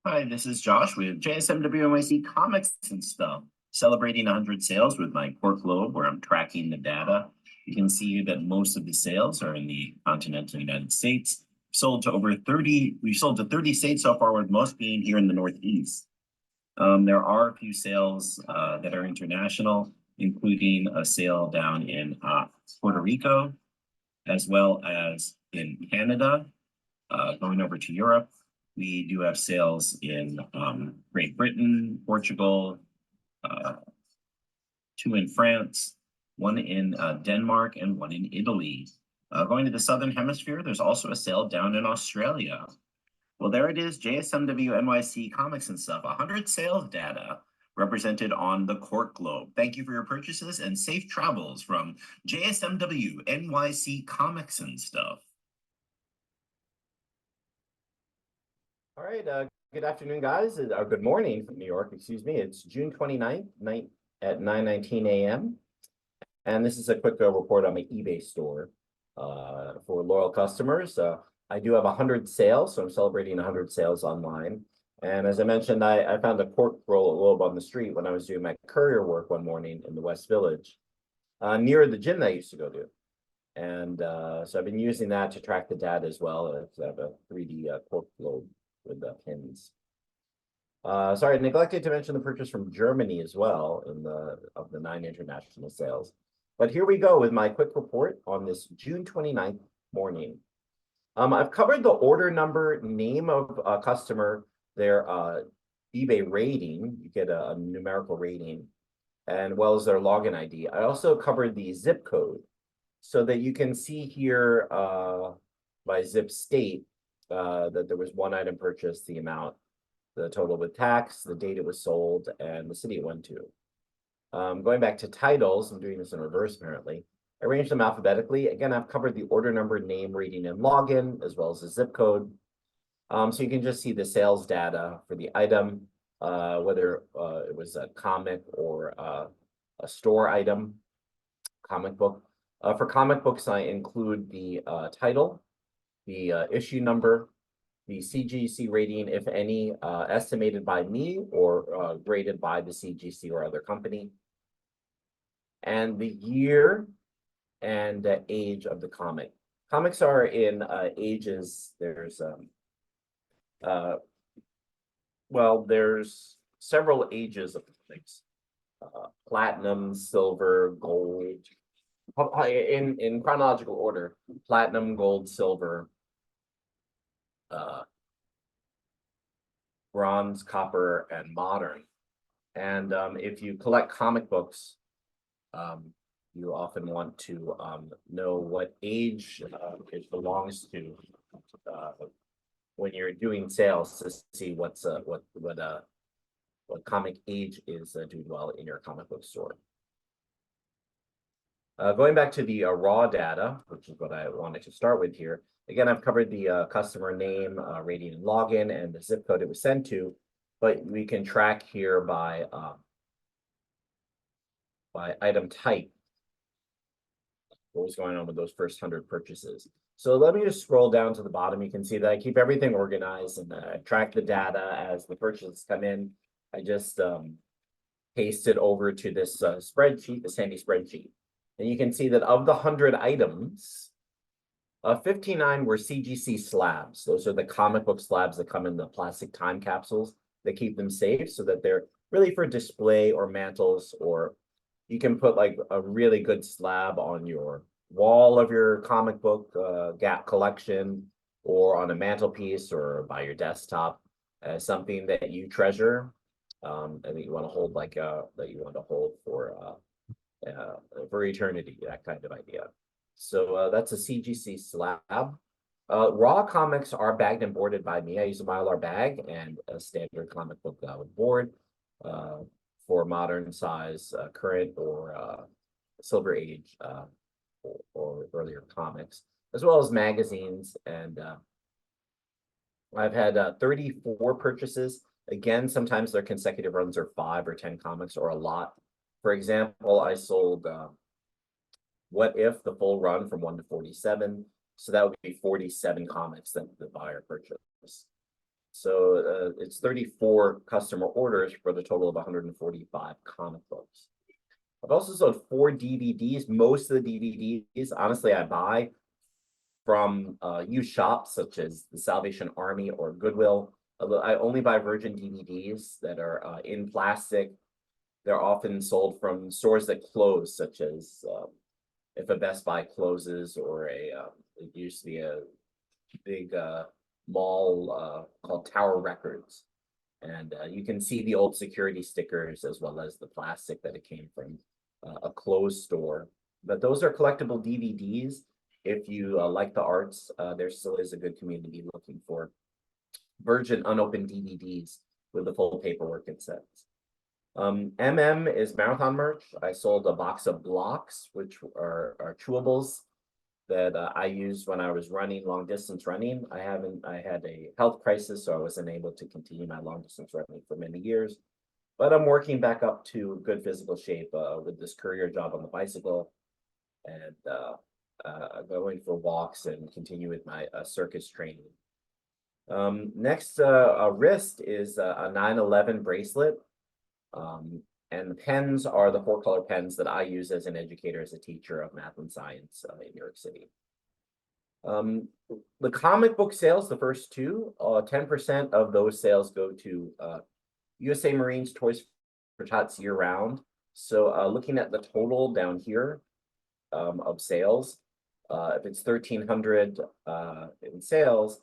Hi, this is Josh with JSMWNYC Comics and Stuff, celebrating 100 sales with my Quirk Globe where I'm tracking the data. You can see that most of the sales are in the continental United States. We've sold to 30 states so far, with most being here in the Northeast. There are a few sales that are international, including a sale down in Puerto Rico, as well as in Canada, going over to Europe. We do have sales in Great Britain, Portugal, uh, two in France, one in Denmark, and one in Italy. Going to the Southern Hemisphere, there's also a sale down in Australia. Well, there it is, JSMW NYC Comics and Stuff, 100 sales data represented on the Cork Globe. Thank you for your purchases and safe travels from JSMW NYC Comics and Stuff. All right, good afternoon, guys, or good morning from New York, excuse me. It's June 29th, night at 9:19 a.m. And this is a quick report on my eBay store for loyal customers. I do have 100 sales, so I'm celebrating 100 sales online. And as I mentioned, I found a Cork globe on the street when I was doing my courier work one morning in the West Village, near the gym that I used to go to. And so I've been using that to track the data as well. I have a 3D Cork globe with the pins. Sorry, I neglected to mention the purchase from Germany as well in of the 9 international sales. But here we go with my quick report on this June 29th morning. I've covered the order number, name of a customer, their eBay rating. You get a numerical rating, and well as their login ID. I also covered the zip code so that you can see here by zip state that there was one item purchased, the amount, the total with tax, the date it was sold, and the city it went to. Going back to titles, I'm doing this in reverse apparently. I arranged them alphabetically. Again, I've covered the order number, name, rating, and login, as well as the zip code. So you can just see the sales data for the item, whether it was a comic or a store item, comic book. For comic books, I include the title, the issue number, the CGC rating, if any, estimated by me or graded by the CGC or other company, and the year and the age of the comic. Comics are in ages. There's several ages of comics: platinum, silver, gold. In chronological order: platinum, gold, silver, bronze, copper, and modern. And if you collect comic books, you often want to know what age it belongs to when you're doing sales, to see what comic age is doing well in your comic book store. Going back to the raw data, which is what I wanted to start with here. Again, I've covered the customer name, rating, and login, and the zip code it was sent to, but we can track here by item type what was going on with those first 100 purchases. So let me just scroll down to the bottom. You can see that I keep everything organized and I track the data as the purchases come in. I just paste it over to this spreadsheet, this handy spreadsheet. And you can see that of the 100 items, 59 were CGC slabs. Those are the comic book slabs that come in the plastic time capsules that keep them safe, so that they're really for display or mantles, or you can put like a really good slab on your wall of your comic book gap collection, or on a mantelpiece, or by your desktop as something that you treasure, and that you want to hold, like that you want to hold for eternity, that kind of idea. So that's a CGC slab. Raw comics are bagged and boarded by me. I use a Mylar bag and a standard comic book board for modern size, current or Silver Age or earlier comics, as well as magazines. And I've had 34 purchases. Again, sometimes their consecutive runs are 5 or 10 comics, or a lot. For example, I sold What If, the full run from 1 to 47. So that would be 47 comics that the buyer purchased. So it's 34 customer orders for the total of 145 comic books. I've also sold 4 DVDs. Most of the DVDs, honestly, I buy from used shops such as the Salvation Army or Goodwill. Although I only buy virgin DVDs that are in plastic. They're often sold from stores that close, such as if a Best Buy closes, or it used to be a big mall called Tower Records. And you can see the old security stickers as well as the plastic that it came from a closed store. But those are collectible DVDs. If you like the arts, there still is a good community looking for virgin unopened DVDs with the full paperwork and sets. MM is marathon merch. I sold a box of blocks, which are chewables that I used when I was running long distance running. I had a health crisis, so I wasn't able to continue my long distance running for many years. But I'm working back up to good physical shape with this courier job on the bicycle, and going for walks and continue with my circus training. Next, wrist is a 9/11 bracelet. And the pens are the 4-color pens that I use as an educator, as a teacher of math and science in New York City. The comic book sales, the first two, 10% of those sales go to USA Marines Toys for Tots year round. So looking at the total down here of sales, if it's 1,300 in sales,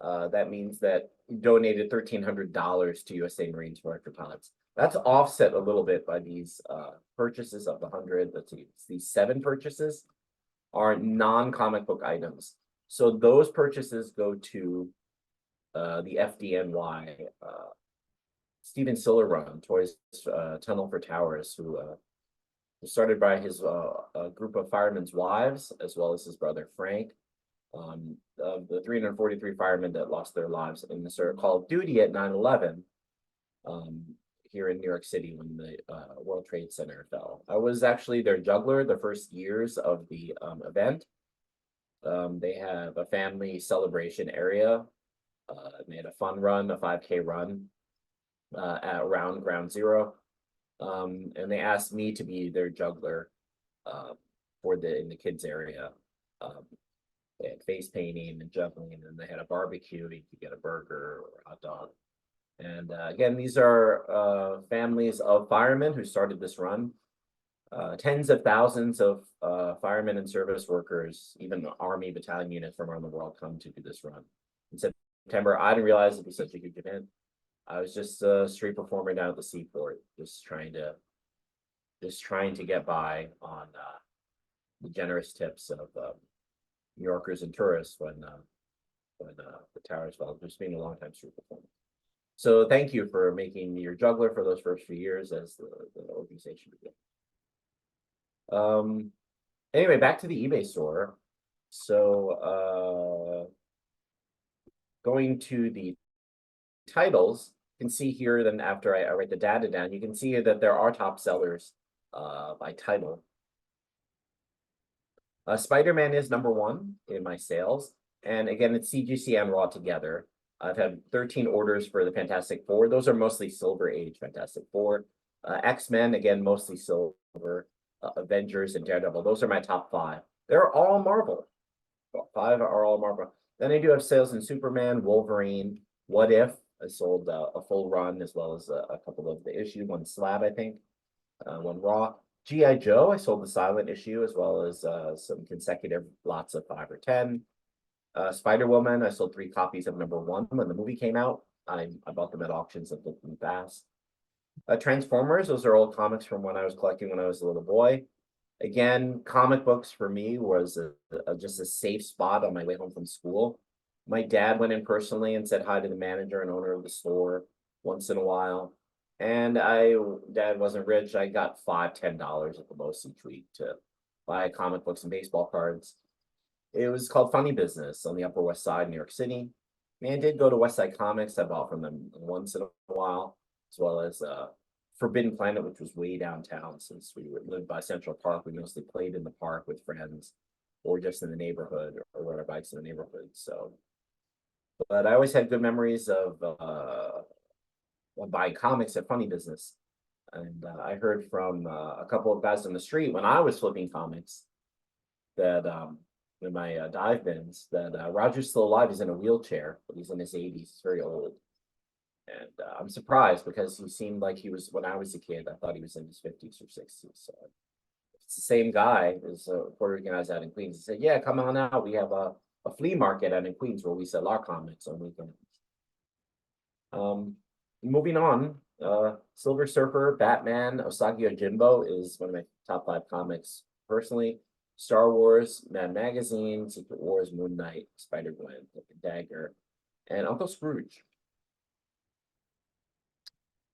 that means that you donated $1,300 to USA Marines Toys for Tots. That's offset a little bit by these purchases of the 100. Let's see, these 7 purchases are non-comic book items. So those purchases go to the FDNY Steven Siller Run, Toys Tunnel for Towers, who was started by his group of firemen's wives, as well as his brother Frank. The 343 firemen that lost their lives in the Call of Duty at 9/11. Here in New York City when the World Trade Center fell. I was actually their juggler the first years of the event. They have a family celebration area. They had a fun run, a 5K run at around Ground Zero. And they asked me to be their juggler in the kids area. They had face painting and juggling, and they had a barbecue. You could get a burger or a hot dog. And again, these are families of firemen who started this run. Tens of thousands of firemen and service workers, even the Army battalion units from around the world, come to do this run. In September, I didn't realize it'd be such a huge event. I was just a street performer down at the seaport, just trying to get by on the generous tips of New Yorkers and tourists when the towers fell. Just being a long time street performer. So thank you for making me your juggler for those first few years as the organization began. Anyway, back to the eBay store. So going to the titles, you can see here, then after I write the data down, you can see here that there are top sellers by title. Spider-Man is #1 in my sales. And again, it's CGC and Raw together. I've had 13 orders for the Fantastic Four. Those are mostly Silver Age Fantastic Four. X-Men, again, mostly silver. Avengers and Daredevil. Those are my top 5. They're all Marvel. 5 are all Marvel. Then I do have sales in Superman, Wolverine, What If. I sold a full run, as well as a couple of the issue, 1 slab, I think, 1 raw. G.I. Joe, I sold the silent issue, as well as some consecutive lots of 5 or 10. Spider-Woman, I sold 3 copies of #1 when the movie came out. I bought them at auctions and flipped them fast. Transformers, those are old comics from when I was collecting when I was a little boy. Again, comic books for me was just a safe spot on my way home from school. My dad went in personally and said hi to the manager and owner of the store once in a while. And Dad wasn't rich. I got $5, $10 at the most each week to buy comic books and baseball cards. It was called Funny Business on the Upper West Side, New York City. And I did go to West Side Comics. I bought from them once in a while, as well as Forbidden Planet, which was way downtown. Since we lived by Central Park, we mostly played in the park with friends or just in the neighborhood or rode our bikes in the neighborhood. So But I always had good memories of buying comics at Funny Business. And I heard from a couple of guys on the street when I was flipping comics that in my dive bins that Roger's still alive. He's in a wheelchair, but he's in his 80s. He's very old. And I'm surprised because he seemed like he was when I was a kid. I thought he was in his 50s or 60s. So it's the same guy as Puerto Rican guys out in Queens. He said, "Yeah, come on out. We have a flea market out in Queens where we sell our comics on weekends." Moving on, Silver Surfer, Batman, Osagi Yojimbo is one of my top 5 comics personally. Star Wars, Mad Magazine, Secret Wars, Moon Knight, Spider-Gwen, Dagger, and Uncle Scrooge.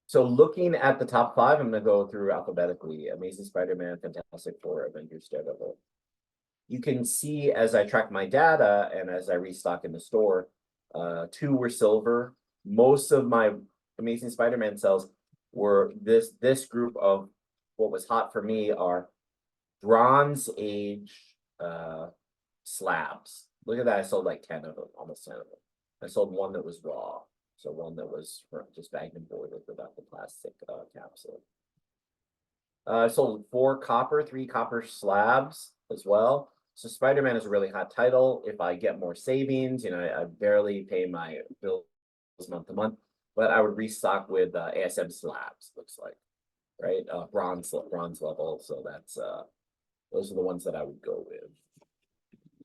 So looking at the top 5, I'm going to go through alphabetically. Amazing Spider-Man, Fantastic Four, Avengers, Daredevil. You can see as I track my data and as I restock in the store, 2 were silver. Most of my Amazing Spider-Man sales were this group of what was hot for me are Bronze Age slabs. Look at that. I sold like 10 of them, almost 10 of them. I sold one that was raw. So one that was just bagged and boarded without the plastic capsule. I sold 4 copper, 3 copper slabs as well. So Spider-Man is a really hot title. If I get more savings, I barely pay my bills month to month, but I would restock with ASM slabs, looks like, right? Bronze level. So that's those are the ones that I would go with.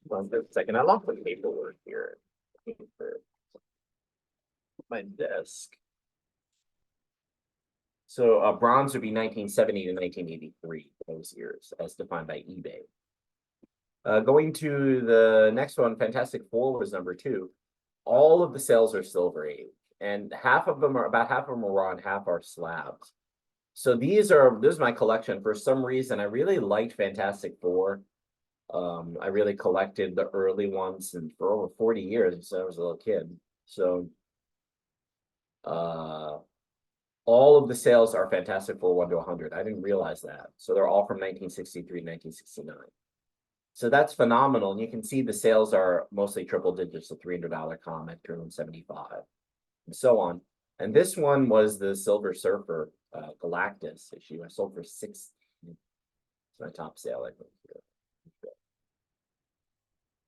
One second, I lost the paperwork here. My desk. So bronze would be 1970 to 1983, those years, as defined by eBay. Going to the next one, Fantastic Four was number 2. All of the sales are Silver Age, and about half of them are raw and half are slabs. So this is my collection. For some reason, I really liked Fantastic Four. I really collected the early ones and for over 40 years since I was a little kid. So all of the sales are Fantastic Four 1 to 100. I didn't realize that. So they're all from 1963, 1969. So that's phenomenal. And you can see the sales are mostly triple digits, a $300 comic, 275, and so on. And this one was the Silver Surfer Galactus issue. I sold for 6. It's my top sale, I think.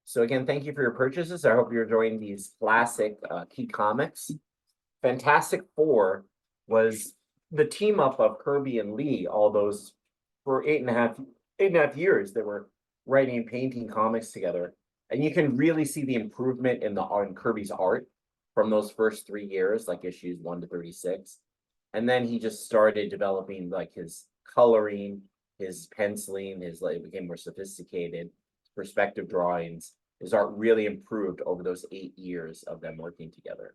So again, thank you for your purchases. I hope you're enjoying these classic key comics. Fantastic Four was the team up of Kirby and Lee, all those for 8.5 years. They were writing and painting comics together. And you can really see the improvement in Kirby's art from those first 3 years, like issues 1 to 36. And then he just started developing like his coloring, his penciling, it became more sophisticated, perspective drawings. His art really improved over those 8 years of them working together.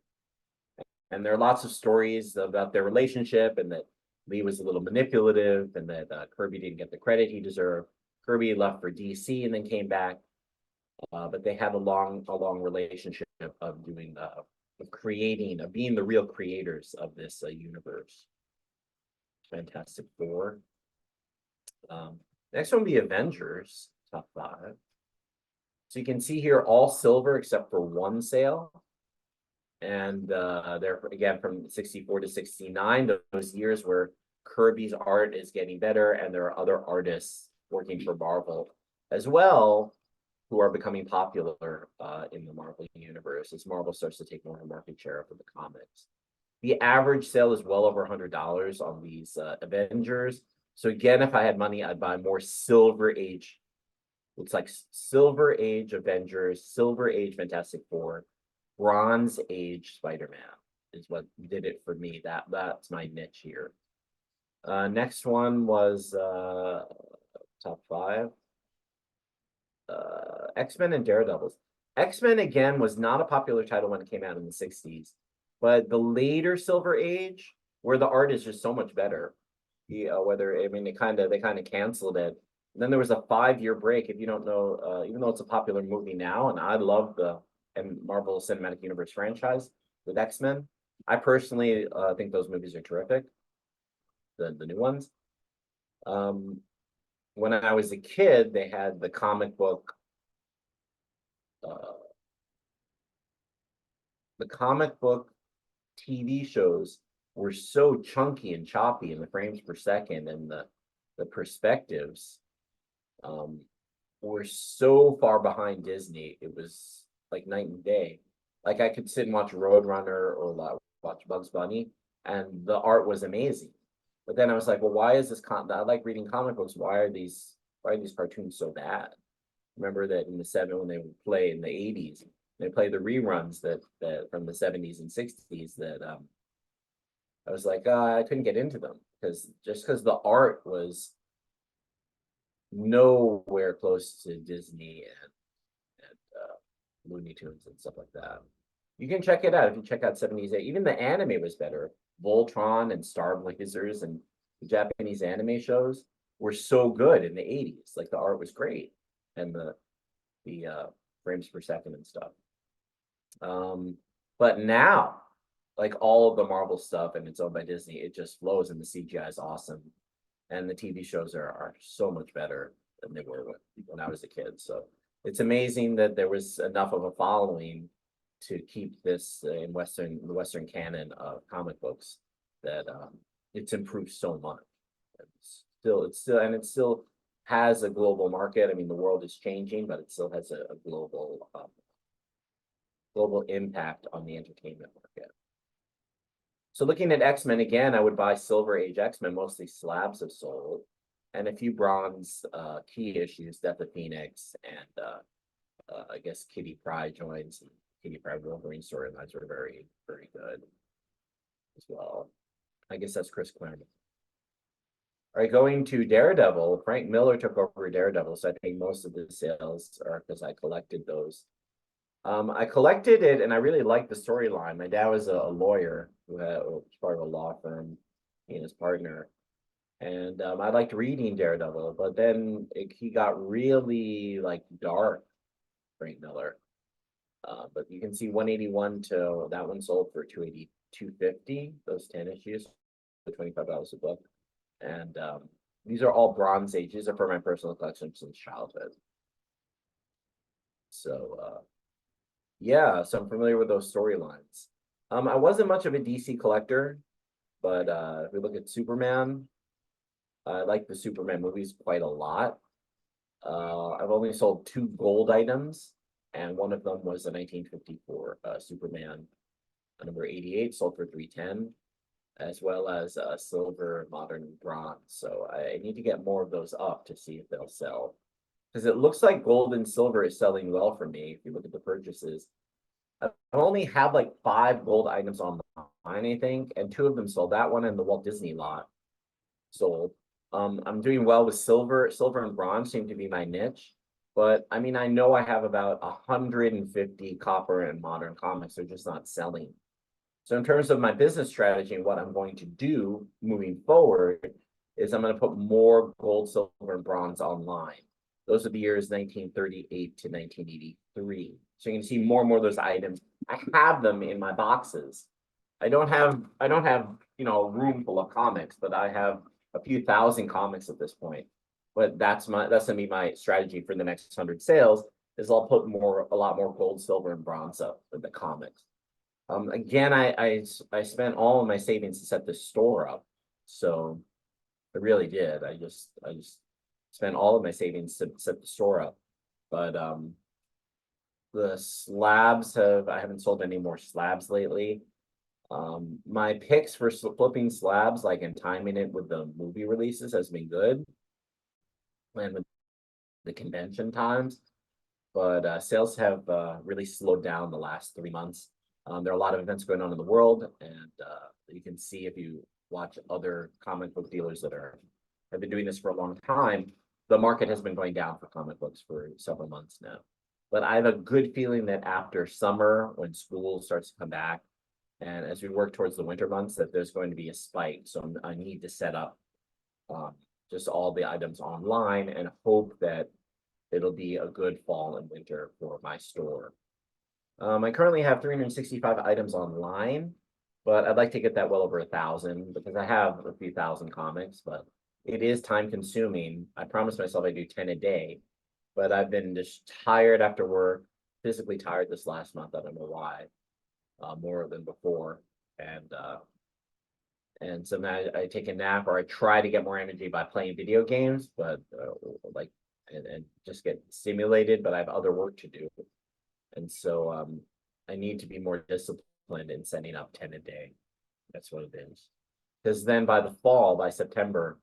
And there are lots of stories about their relationship and that Lee was a little manipulative and that Kirby didn't get the credit he deserved. Kirby left for DC and then came back. But they had a long relationship of being the real creators of this universe. Fantastic Four. Next one will be Avengers, top 5. So you can see here all silver except for 1 sale. And they're again from 64 to 69, those years where Kirby's art is getting better and there are other artists working for Marvel as well who are becoming popular in the Marvel universe as Marvel starts to take more of a market share of the comics. The average sale is well over $100 on these Avengers. So again, if I had money, I'd buy more Silver Age. Looks like Silver Age Avengers, Silver Age Fantastic Four, Bronze Age Spider-Man is what did it for me. That's my niche here. Next one was top 5. X-Men and Daredevils. X-Men again was not a popular title when it came out in the 60s, but the later Silver Age, where the art is just so much better. They kind of canceled it. And then there was a 5-year break. If you don't know, even though it's a popular movie now, and I love the Marvel Cinematic Universe franchise with X-Men, I personally think those movies are terrific. The new ones. When I was a kid, they had the comic book the comic book TV shows were so chunky and choppy in the frames per second, and the perspectives were so far behind Disney. It was like night and day. Like I could sit and watch Roadrunner or watch Bugs Bunny, and the art was amazing. But then I was like, well, why is this I like reading comic books. Why are these cartoons so bad? Remember that in the when they would play in the 80s, they play the reruns that from the 70s and 60s that I was like, I couldn't get into them because the art was nowhere close to Disney and Looney Tunes and stuff like that. You can check it out if you check out 70s. Even the anime was better. Voltron and Starblazers and the Japanese anime shows were so good in the 80s. Like the art was great and the frames per second and stuff. But now, like all of the Marvel stuff, and it's owned by Disney, it just flows, and the CGI is awesome, and the TV shows are so much better than they were when I was a kid. So it's amazing that there was enough of a following to keep this in the Western canon of comic books, that it's improved so much. It still has a global market. I mean, the world is changing, but it still has a global impact on the entertainment market. So looking at X-Men again, I would buy Silver Age X-Men. Mostly slabs have sold, and a few bronze key issues, Death of Phoenix, and I guess Kitty Pryde joins. And Kitty Pryde Wolverine storylines are very, very good as well. I guess that's Chris Claremont. All right, going to Daredevil, Frank Miller took over Daredevil, so I think most of the sales are because I collected those. I collected it, and I really liked the storyline. My dad was a lawyer who was part of a law firm, he and his partner, and I liked reading Daredevil. But then he got really like dark, Frank Miller. But you can see 181 to that one sold for 280, 250. Those 10 issues, $25 a book. And these are all Bronze Age. These are for my personal collection since childhood. So yeah, so I'm familiar with those storylines. I wasn't much of a DC collector, but if we look at Superman, I like the Superman movies quite a lot. I've only sold 2 gold items, and one of them was a 1954 Superman number 88, sold for 310. As well as silver, modern, bronze. So I need to get more of those up to see if they'll sell. Because it looks like gold and silver is selling well for me. If you look at the purchases, I only have like 5 gold items online, I think, and 2 of them sold. That one and the Walt Disney lot sold. I'm doing well with silver. Silver and bronze seem to be my niche. But I mean, I know I have about 150 copper and modern comics. They're just not selling. So in terms of my business strategy and what I'm going to do moving forward is I'm going to put more gold, silver, and bronze online. Those are the years 1938 to 1983. So you can see more and more of those items. I have them in my boxes. I don't have a room full of comics, but I have a few thousand comics at this point. But that's gonna be my strategy for the next 100 sales, is I'll put a lot more gold, silver, and bronze up in the comics. Again, I spent all of my savings to set this store up, so I really did. I just spent all of my savings to set the store up. But the slabs I haven't sold any more slabs lately. My picks for flipping slabs, like and timing it with the movie releases, has been good, and with the convention times. But sales have really slowed down the last 3 months. There are a lot of events going on in the world, and you can see if you watch other comic book dealers that have been doing this for a long time, the market has been going down for comic books for several months now. But I have a good feeling that after summer, when school starts to come back, and as we work towards the winter months, that there's going to be a spike. So I need to set up just all the items online and hope that it'll be a good fall and winter for my store. I currently have 365 items online, but I'd like to get that well over 1,000 because I have a few thousand comics, but it is time consuming. I promised myself I do 10 a day, but I've been just tired after work, physically tired this last month. I don't know why. more than before. And sometimes I take a nap or I try to get more energy by playing video games, but like and just get stimulated, but I have other work to do. And so I need to be more disciplined in setting up 10 a day. That's what it is. Because then by the fall, by September,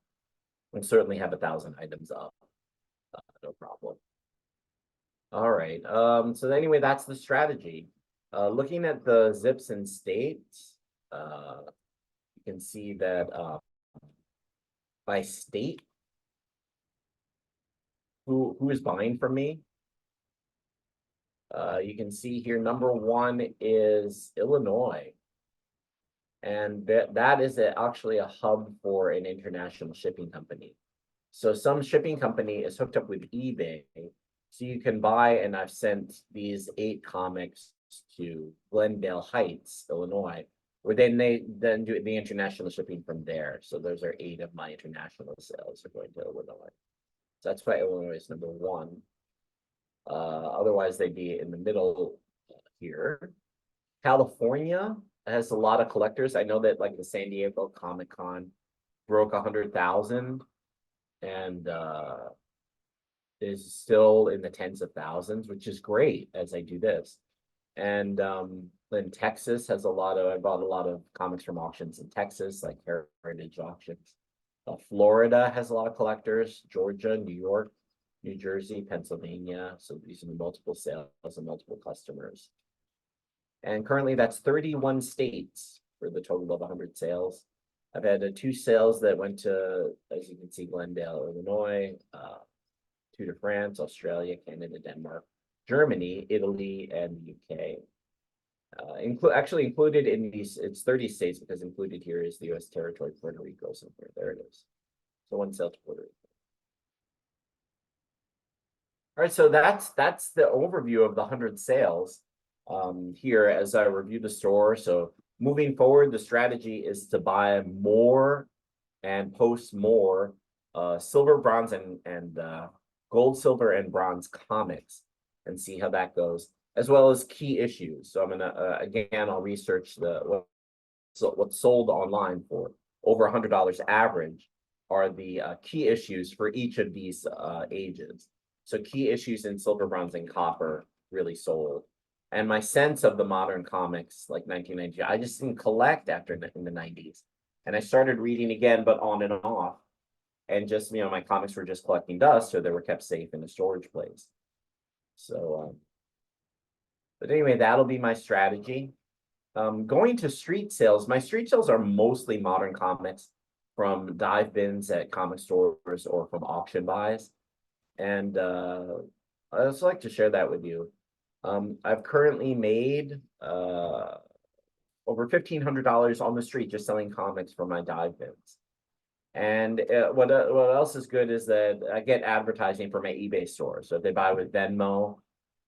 I'll certainly have 1,000 items up. No problem. All right. So anyway, that's the strategy. Looking at the zips and states, you can see that by state, who is buying from me? You can see here, number one is Illinois. And that is actually a hub for an international shipping company. So some shipping company is hooked up with eBay. So you can buy, and I've sent these 8 comics to Glendale Heights, Illinois, where they then do the international shipping from there. So those are 8 of my international sales are going to Illinois. So that's why Illinois is number 1. Otherwise, they'd be in the middle here. California has a lot of collectors. I know that like the San Diego Comic-Con broke 100,000 and is still in the tens of thousands, which is great as I do this. And then Texas has I bought a lot of comics from auctions in Texas, like heritage auctions. Florida has a lot of collectors, Georgia, New York, New Jersey, Pennsylvania. So these are multiple sales and multiple customers. And currently that's 31 states for the total of 100 sales. I've had 2 sales that went to, as you can see, Glendale, Illinois, 2 to France, Australia, Canada, Denmark, Germany, Italy, and UK. Actually included in these, it's 30 states because included here is the US territory, Puerto Rico somewhere. There it is. So 1 sale to Puerto Rico. All right, so that's the overview of the 100 sales here as I review the store. So moving forward, the strategy is to buy more and post more silver, bronze, and gold, silver, and bronze comics and see how that goes, as well as key issues. So I'm gonna again, I'll research what's sold online for over $100 average are the key issues for each of these ages. So key issues in silver, bronze, and copper really sold. And my sense of the modern comics, like 1990, I just didn't collect after in the 90s. And I started reading again, but on and off. And just, my comics were just collecting dust, or they were kept safe in a storage place. So, but anyway, that'll be my strategy. Going to street sales, my street sales are mostly modern comics from dive bins at comic stores or from auction buys. And I'd just like to share that with you. I've currently made over $1,500 on the street just selling comics from my dive bins. And what else is good is that I get advertising for my eBay store. So if they buy with Venmo,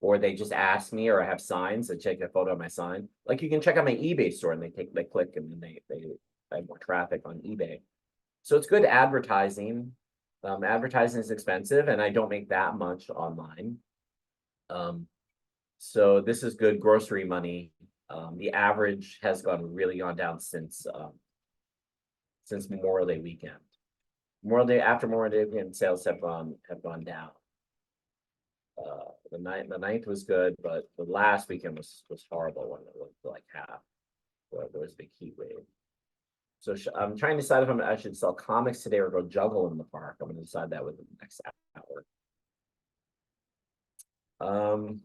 or they just ask me, or I have signs that take a photo of my sign, like you can check out my eBay store, and they click, and then they have more traffic on eBay. So it's good advertising. Advertising is expensive, and I don't make that much online. So this is good grocery money. The average has really gone down since Memorial Day weekend. After Memorial Day weekend, sales have gone down. The 9th was good, but the last weekend was horrible when it went to like half. There was a big heat wave. So I'm trying to decide if I should sell comics today or go juggle in the park. I'm going to decide that within the next hour.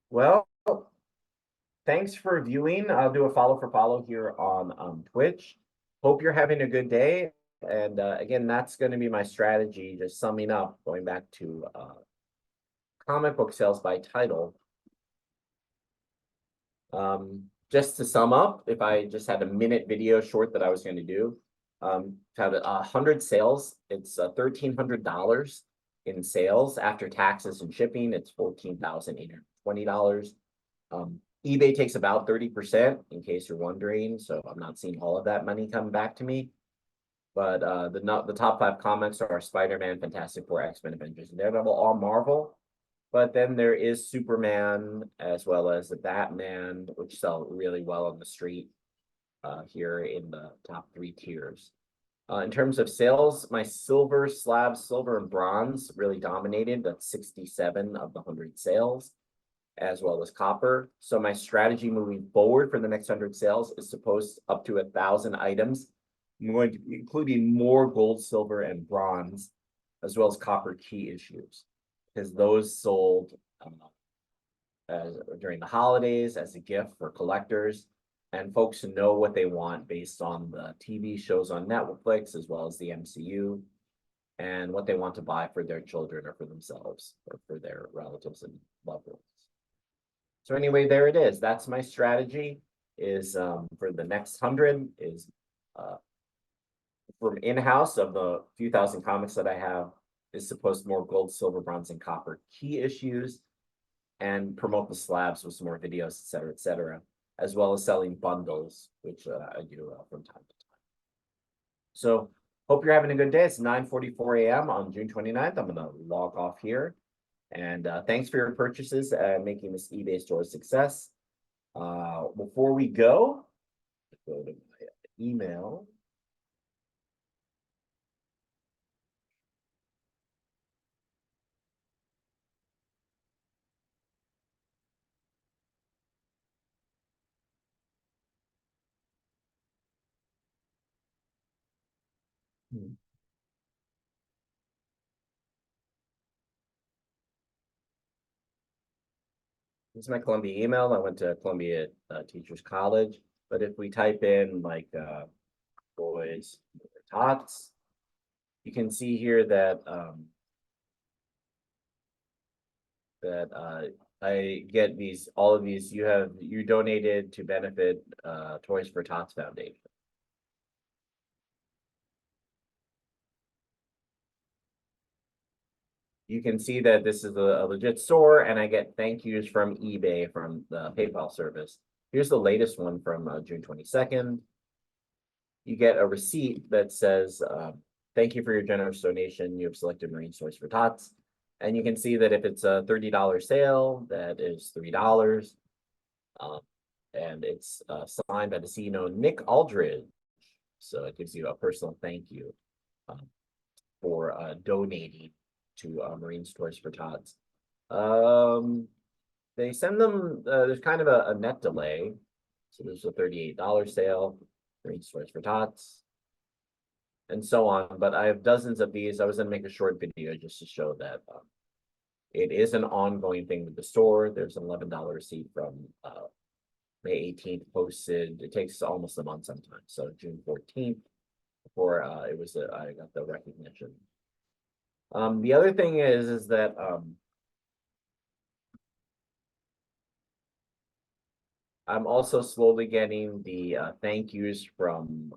Well, thanks for viewing. I'll do a follow for follow here on Twitch. Hope you're having a good day. And again, that's going to be my strategy, just summing up, going back to comic book sales by title. Just to sum up, if I just had a minute video short that I was going to do, had 100 sales, it's $1,300 in sales after taxes and shipping. It's $14,820. eBay takes about 30%, in case you're wondering. So I'm not seeing all of that money come back to me. But the top 5 comics are Spider-Man, Fantastic Four, X-Men, Avengers, and Daredevil, all Marvel. But then there is Superman as well as the Batman, which sell really well on the street here in the top 3 tiers. In terms of sales, my silver slabs, silver and bronze really dominated. That's 67 of the 100 sales, as well as copper. So my strategy moving forward for the next 100 sales is to post up to 1,000 items. I'm going to be including more gold, silver, and bronze, as well as copper key issues, because those sold during the holidays as a gift for collectors. And folks know what they want based on the TV shows on Netflix, as well as the MCU, and what they want to buy for their children or for themselves or for their relatives and loved ones. So anyway, there it is. That's my strategy is for the next 100 is from in-house of the few thousand comics that I have is to post more gold, silver, bronze, and copper key issues and promote the slabs with some more videos, et cetera, as well as selling bundles, which I do from time to time. So hope you're having a good day. It's 9:44 a.m. on June 29th. I'm going to log off here. And thanks for your purchases and making this eBay store a success. Before we go to my email. This is my Columbia email. I went to Columbia Teachers College. But if we type in like boys tots, you can see here that I get all of these. You donated to benefit Toys for Tots Foundation. You can see that this is a legit store, and I get thank yous from eBay from the PayPal service. Here's the latest one from June 22nd. You get a receipt that says, thank you for your generous donation. You have selected Marine Toys for Tots. And you can see that if it's a $30 sale, that is $3. And it's signed by the CEO, Nick Aldridge. So it gives you a personal thank you for donating to Marine Toys for Tots. They send them, there's kind of a net delay. So there's a $38 sale, Marine Toys for Tots, and so on. But I have dozens of these. I was gonna make a short video just to show that it is an ongoing thing with the store. There's an $11 receipt from May 18th posted. It takes almost a month sometimes. So June 14th before I got the recognition. The other thing is that I'm also slowly getting the thank yous from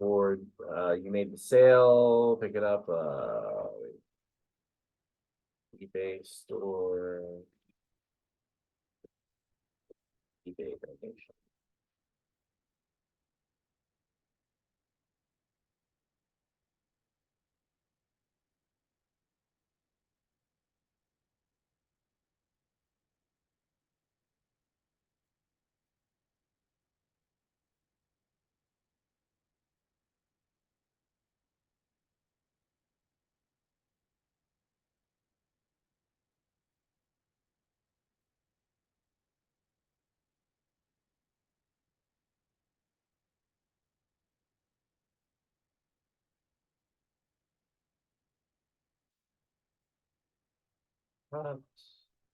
Ford. You made the sale, pick it up. eBay store, eBay donation.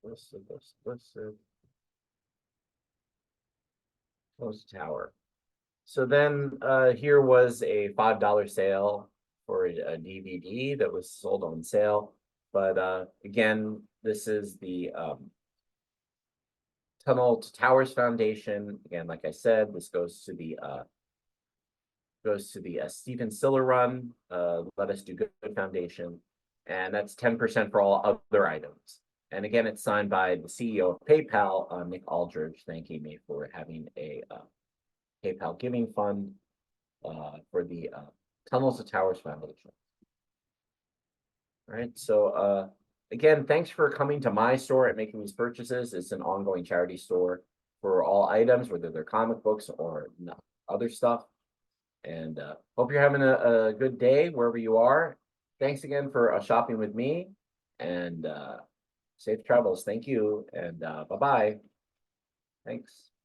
Listed. Close tower. So then here was a $5 sale for a DVD that was sold on sale. But again, this is the Tunnel to Towers Foundation. Again, like I said, this goes to the Stephen Siller Run, Let Us Do Good Foundation, and that's 10% for all other items. And again, it's signed by the CEO of PayPal, Nick Aldridge, thanking me for having a PayPal Giving Fund for the Tunnels to Towers Foundation. All right, so again, thanks for coming to my store and making these purchases. It's an ongoing charity store for all items, whether they're comic books or other stuff. And hope you're having a good day wherever you are. Thanks again for shopping with me, and safe travels. Thank you, and bye-bye. Thanks.